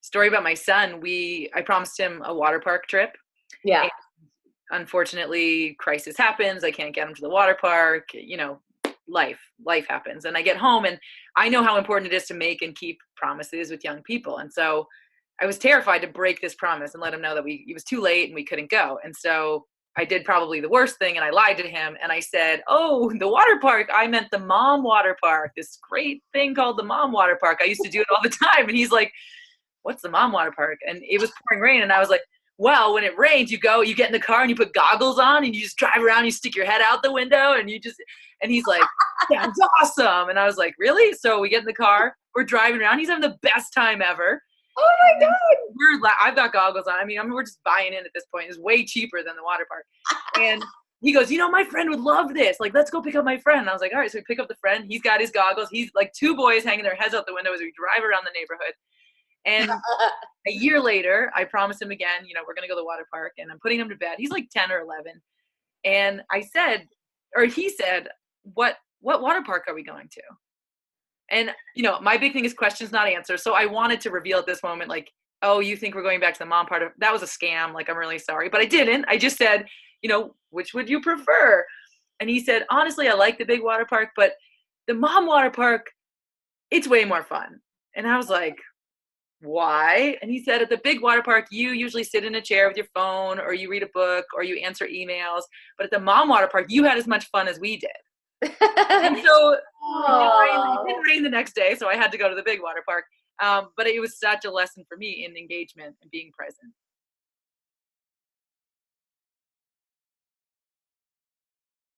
Story about my son. I promised him a water park trip. Yeah. And unfortunately, crisis happens. I can't get him to the water park. Life happens. And I get home and I know how important it is to make and keep promises with young people. And so I was terrified to break this promise and let him know that it was too late and we couldn't go. And so I did probably the worst thing and I lied to him and I said, "Oh, the water park. I meant the mom water park, this great thing called the mom water park. I used to do it all the time." And he's like, "What's the mom water park?" And it was pouring rain. And I was like, "Well, when it rains, you get in the car and you put goggles on and you just drive around, you stick your head out the window and and he's like, "Sounds awesome." And I was like, "Really?" So we get in the car, we're driving around. He's having the best time ever. Oh my God. I've got goggles on. We're just buying in at this point. It's way cheaper than the water park. And he goes, "My friend would love this. Like, let's go pick up my friend." And I was like, "All right." So we pick up the friend. He's got his goggles. He's like two boys hanging their heads out the window as we drive around the neighborhood. And a year later, I promised him again, we're going to go to the water park and I'm putting him to bed. He's like 10 or 11. And he said, what water park are we going to? And, my big thing is questions, not answers. So I wanted to reveal at this moment, like, "Oh, you think we're going back to the mom part of that was a scam. Like, I'm really sorry." But I didn't. I just said, "Which would you prefer?" And he said, "Honestly, I like the big water park, but the mom water park, it's way more fun." And I was like, "Why?" And he said, "At the big water park, you usually sit in a chair with your phone or you read a book or you answer emails. But at the mom water park, you had as much fun as we did." And so it didn't rain the next day, so I had to go to the big water park. But it was such a lesson for me in engagement and being present.